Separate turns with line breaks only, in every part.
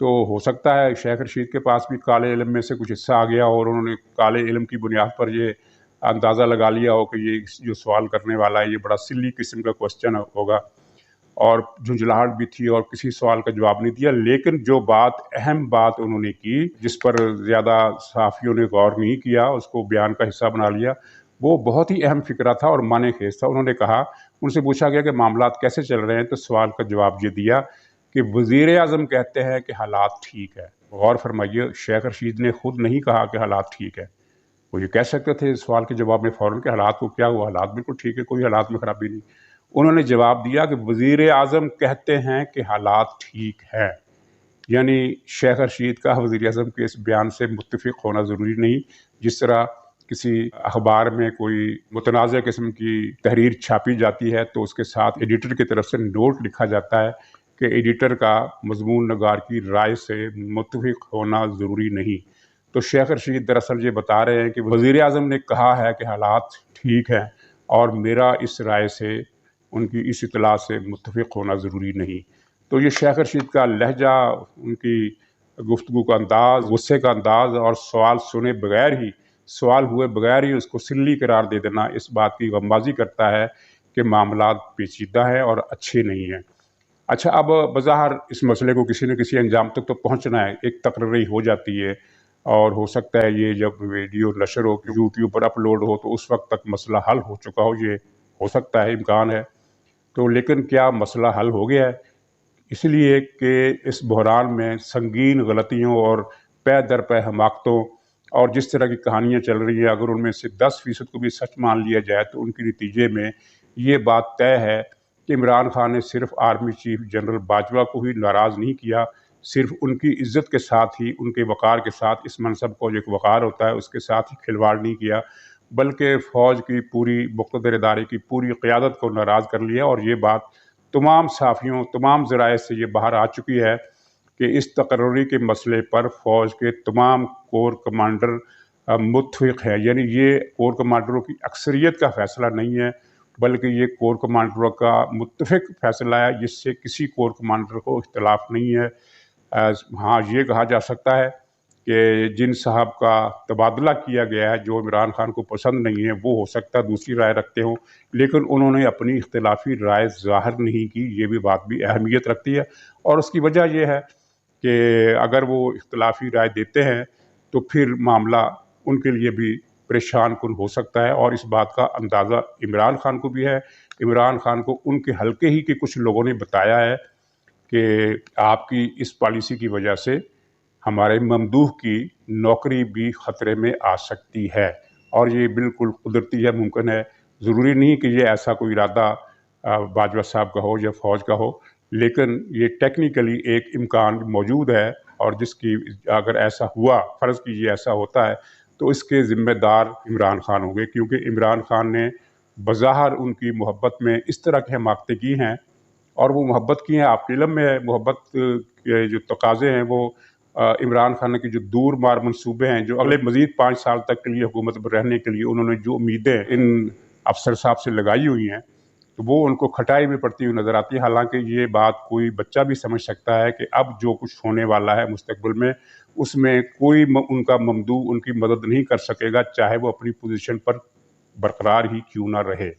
تو ہو سکتا ہے شیخ رشید کے پاس بھی کالے علم میں سے کچھ حصہ آ گیا اور انہوں نے کالے علم کی بنیاد پر یہ اندازہ لگا لیا ہو کہ یہ جو سوال کرنے والا ہے یہ بڑا سلی قسم کا کوسچن ہوگا، اور جھنجھلاہٹ بھی تھی اور کسی سوال کا جواب نہیں دیا۔ لیکن جو اہم بات انہوں نے کی، جس پر زیادہ صحافیوں نے غور نہیں کیا، اس کو بیان کا حصہ بنا لیا، وہ بہت ہی اہم فکرہ تھا اور معنی خیز تھا۔ انہوں نے کہا، ان سے پوچھا گیا کہ معاملات کیسے چل رہے ہیں، تو سوال کا جواب یہ دیا کہ وزیر اعظم کہتے ہیں کہ حالات ٹھیک ہے۔ غور فرمائیے، شیخ رشید نے خود نہیں کہا کہ حالات ٹھیک ہے۔ وہ یہ کہہ سکتے تھے سوال کے جواب میں فوراً کہ حالات کو کیا ہوا، حالات بالکل ٹھیک ہے، کوئی حالات میں خرابی نہیں۔ انہوں نے جواب دیا کہ وزیر اعظم کہتے ہیں کہ حالات ٹھیک ہے، یعنی شیخ رشید کا وزیر اعظم کے اس بیان سے متفق ہونا ضروری نہیں۔ جس طرح کسی اخبار میں کوئی متنازع قسم کی تحریر چھاپی جاتی ہے تو اس کے ساتھ ایڈیٹر کی طرف سے نوٹ لکھا جاتا ہے کہ ایڈیٹر کا مضمون نگار کی رائے سے متفق ہونا ضروری نہیں، تو شیخ رشید دراصل یہ بتا رہے ہیں کہ وزیر اعظم نے کہا ہے کہ حالات ٹھیک ہیں اور میرا اس رائے سے، ان کی اس اطلاع سے متفق ہونا ضروری نہیں۔ تو یہ شیخ رشید کا لہجہ، ان کی گفتگو کا انداز، غصے کا انداز اور سوال ہوئے بغیر ہی اس کو سلی قرار دے دینا اس بات کی غمبازی کرتا ہے کہ معاملات پیچیدہ ہیں اور اچھے نہیں ہیں۔ اچھا، اب بظاہر اس مسئلے کو کسی نہ کسی انجام تک تو پہنچنا ہے، ایک تقرری ہو جاتی ہے اور ہو سکتا ہے یہ جب ویڈیو نشر ہو، یوٹیوب پر اپلوڈ ہو تو اس وقت تک مسئلہ حل ہو چکا ہو، یہ ہو سکتا ہے، امکان ہے۔ تو لیکن کیا مسئلہ حل ہو گیا ہے؟ اس لیے کہ اس بحران میں سنگین غلطیوں اور پے در پے حماقتوں اور جس طرح کی کہانیاں چل رہی ہیں، اگر ان میں سے 10% کو بھی سچ مان لیا جائے تو ان کے نتیجے میں یہ بات طے ہے کہ عمران خان نے صرف آرمی چیف جنرل باجوہ کو ہی ناراض نہیں کیا، صرف ان کی عزت کے ساتھ ہی، ان کے وقار کے ساتھ، اس منصب کو جو ایک وقار ہوتا ہے اس کے ساتھ ہی کھلواڑ نہیں کیا، بلکہ فوج کی پوری مقتدر ادارے کی پوری قیادت کو ناراض کر لیا۔ اور یہ بات تمام صحافیوں، تمام ذرائع سے یہ باہر آ چکی ہے کہ اس تقرری کے مسئلے پر فوج کے تمام کور کمانڈر متفق ہیں، یعنی یہ کور کمانڈروں کی اکثریت کا فیصلہ نہیں ہے بلکہ یہ کور کمانڈروں کا متفق فیصلہ ہے، جس سے کسی کور کمانڈر کو اختلاف نہیں ہے۔ ہاں، یہ کہا جا سکتا ہے کہ جن صاحب کا تبادلہ کیا گیا ہے، جو عمران خان کو پسند نہیں ہے، وہ ہو سکتا ہے دوسری رائے رکھتے ہوں، لیکن انہوں نے اپنی اختلافی رائے ظاہر نہیں کی، یہ بھی بات بھی اہمیت رکھتی ہے۔ اور اس کی وجہ یہ ہے کہ اگر وہ اختلافی رائے دیتے ہیں تو پھر معاملہ ان کے لیے بھی پریشان کن ہو سکتا ہے، اور اس بات کا اندازہ عمران خان کو بھی ہے۔ عمران خان کو ان کے حلقے ہی کے کچھ لوگوں نے بتایا ہے کہ آپ کی اس پالیسی کی وجہ سے ہمارے ممدوح کی نوکری بھی خطرے میں آ سکتی ہے، اور یہ بالکل قدرتی ہے، ممکن ہے، ضروری نہیں کہ یہ ایسا کوئی ارادہ باجوہ صاحب کا ہو یا فوج کا ہو، لیکن یہ ٹیکنیکلی ایک امکان موجود ہے، اور جس کی اگر ایسا ہوا، فرض کیجیے ایسا ہوتا ہے، تو اس کے ذمہ دار عمران خان ہوں گے، کیونکہ عمران خان نے بظاہر ان کی محبت میں اس طرح کی حماقتیں کی ہیں، اور وہ محبت کی ہیں، آپ کے علم میں ہے، محبت کے جو تقاضے ہیں وہ عمران خان کے جو دور مار منصوبے ہیں، جو اگلے مزید 5 سال تک کے لیے حکومت پر رہنے کے لیے انہوں نے جو امیدیں ان افسر صاحب سے لگائی ہوئی ہیں، تو وہ ان کو کھٹائی میں پڑتی ہوئی نظر آتی ہے۔ حالانکہ یہ بات کوئی بچہ بھی سمجھ سکتا ہے کہ اب جو کچھ ہونے والا ہے مستقبل میں، اس میں کوئی ان کا ممدوح ان کی مدد نہیں کر سکے گا، چاہے وہ اپنی پوزیشن پر برقرار ہی کیوں نہ رہے۔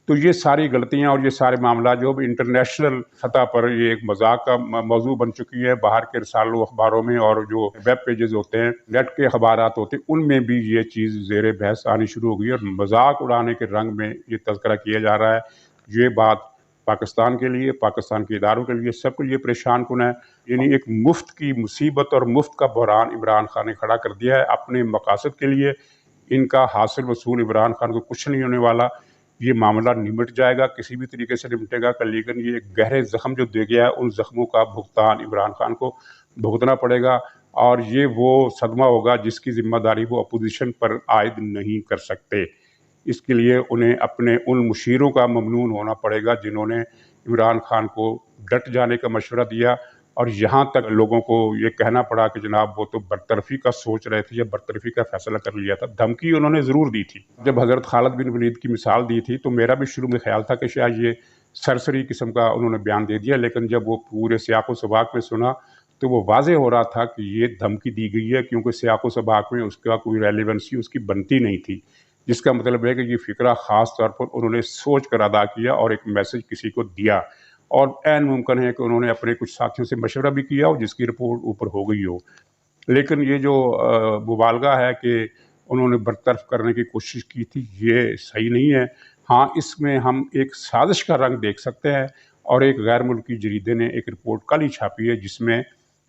تو یہ ساری غلطیاں اور یہ سارے معاملات جو اب انٹرنیشنل سطح پر یہ ایک مذاق کا موضوع بن چکی ہے، باہر کے رسالوں اخباروں میں اور جو ویب پیجز ہوتے ہیں، نیٹ کے اخبارات ہوتے ہیں، ان میں بھی یہ چیز زیر بحث آنی شروع ہو گئی، اور مذاق اڑانے کے رنگ میں یہ تذکرہ کیا جا رہا ہے۔ یہ بات پاکستان کے لیے، پاکستان کے اداروں کے لیے، سب کے لیے پریشان کن ہے۔ یعنی ایک مفت کی مصیبت اور مفت کا بحران عمران خان نے کھڑا کر دیا ہے اپنے مقاصد کے لیے۔ ان کا حاصل وصول عمران خان کو کچھ نہیں ہونے والا، یہ معاملہ نمٹ جائے گا، کسی بھی طریقے سے نمٹے گا، لیکن یہ ایک گہرے زخم جو دے گیا ہے، ان زخموں کا بھگتان عمران خان کو بھگتنا پڑے گا، اور یہ وہ صدمہ ہوگا جس کی ذمہ داری وہ اپوزیشن پر عائد نہیں کر سکتے۔ اس کے لیے انہیں اپنے ان مشیروں کا ممنون ہونا پڑے گا جنہوں نے عمران خان کو ڈٹ جانے کا مشورہ دیا، اور یہاں تک لوگوں کو یہ کہنا پڑا کہ جناب وہ تو برطرفی کا سوچ رہے تھے یا برطرفی کا فیصلہ کر لیا تھا۔ دھمکی انہوں نے ضرور دی تھی۔ جب حضرت خالد بن ولید کی مثال دی تھی تو میرا بھی شروع میں خیال تھا کہ شاید یہ سرسری قسم کا انہوں نے بیان دے دیا، لیکن جب وہ پورے سیاق و سباق میں سنا تو وہ واضح ہو رہا تھا کہ یہ دھمکی دی گئی ہے، کیونکہ سیاق و سباق میں اس کا کوئی ریلیونسی اس کی بنتی نہیں تھی، جس کا مطلب ہے کہ یہ فقرہ خاص طور پر انہوں نے سوچ کر ادا کیا اور ایک میسج کسی کو دیا، اور عین ممکن ہے کہ انہوں نے اپنے کچھ ساتھیوں سے مشورہ بھی کیا اور جس کی رپورٹ اوپر ہو گئی ہو۔ لیکن یہ جو مبالغہ ہے کہ انہوں نے برطرف کرنے کی کوشش کی تھی، یہ صحیح نہیں ہے۔ ہاں، اس میں ہم ایک سازش کا رنگ دیکھ سکتے ہیں، اور ایک غیر ملکی جریدے نے ایک رپورٹ کل ہی چھاپی ہے جس میں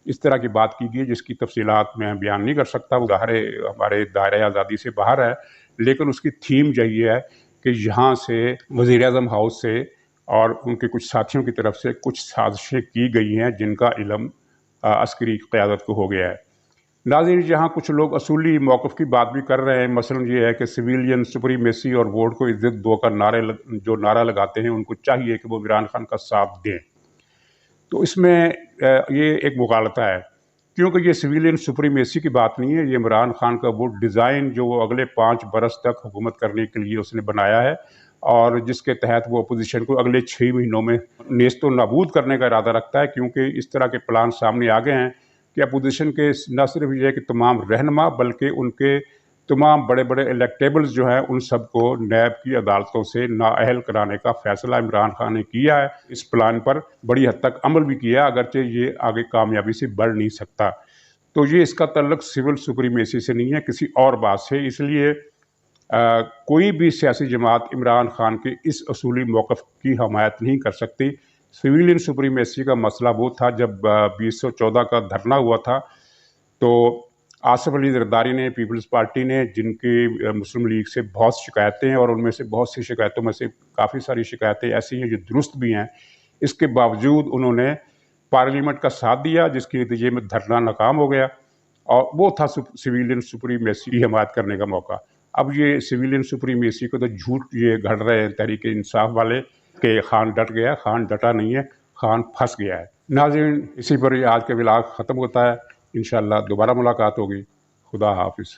اس طرح کی بات کی گئی، جس کی تفصیلات میں بیان نہیں کر سکتا، وہ ہمارے دائرۂ آزادی سے باہر ہے، لیکن اس کی تھیم یہی ہے کہ یہاں سے وزیر اعظم ہاؤس سے اور ان کے کچھ ساتھیوں کی طرف سے کچھ سازشیں کی گئی ہیں جن کا علم عسکری قیادت کو ہو گیا ہے۔ ناظرین، جہاں کچھ لوگ اصولی موقف کی بات بھی کر رہے ہیں، مثلا یہ ہے کہ سویلین سپریمیسی اور ووٹ کو عزت دو کا نعرہ لگاتے ہیں، ان کو چاہیے کہ وہ عمران خان کا ساتھ دیں، تو اس میں یہ ایک مغالطہ ہے، کیونکہ یہ سویلین سپریمیسی کی بات نہیں ہے، یہ عمران خان کا وہ ڈیزائن جو وہ اگلے 5 برس تک حکومت کرنے کے لیے اس نے بنایا ہے، اور جس کے تحت وہ اپوزیشن کو اگلے 6 مہینوں میں نیست و نابود کرنے کا ارادہ رکھتا ہے، کیونکہ اس طرح کے پلان سامنے آ گئے ہیں کہ اپوزیشن کے نہ صرف یہ ہے کہ تمام رہنما، بلکہ ان کے تمام بڑے بڑے الیکٹیبلز جو ہیں ان سب کو نیب کی عدالتوں سے نااہل کرانے کا فیصلہ عمران خان نے کیا ہے۔ اس پلان پر بڑی حد تک عمل بھی کیا، اگرچہ یہ آگے کامیابی سے بڑھ نہیں سکتا۔ تو یہ اس کا تعلق سول سپریمیسی سے نہیں ہے، کسی اور بات سے۔ اس لیے کوئی بھی سیاسی جماعت عمران خان کے اس اصولی موقف کی حمایت نہیں کر سکتی۔ سویلین سپریمیسی کا مسئلہ وہ تھا جب 2014 کا دھرنا ہوا تھا، تو آصف علی زرداری نے، پیپلز پارٹی نے، جن کی مسلم لیگ سے بہت شکایتیں ہیں، اور ان میں سے بہت سی شکایتوں میں سے کافی ساری شکایتیں ایسی ہیں جو درست بھی ہیں، اس کے باوجود انہوں نے پارلیمنٹ کا ساتھ دیا، جس کے نتیجے میں دھرنا ناکام ہو گیا، اور وہ تھا سویلین سپریمیسی کی حمایت کرنے کا موقع۔ اب یہ سویلین سپریمیسی کو تو جھوٹ یہ گھڑ رہے ہیں تحریک انصاف والے کہ خان ڈٹ گیا، خان ڈٹا نہیں ہے، خان پھنس گیا ہے۔ ناظرین، اسی پر یہ آج کا ولاگ ختم ہوتا ہے، انشاءاللہ دوبارہ ملاقات ہوگی۔ خدا حافظ۔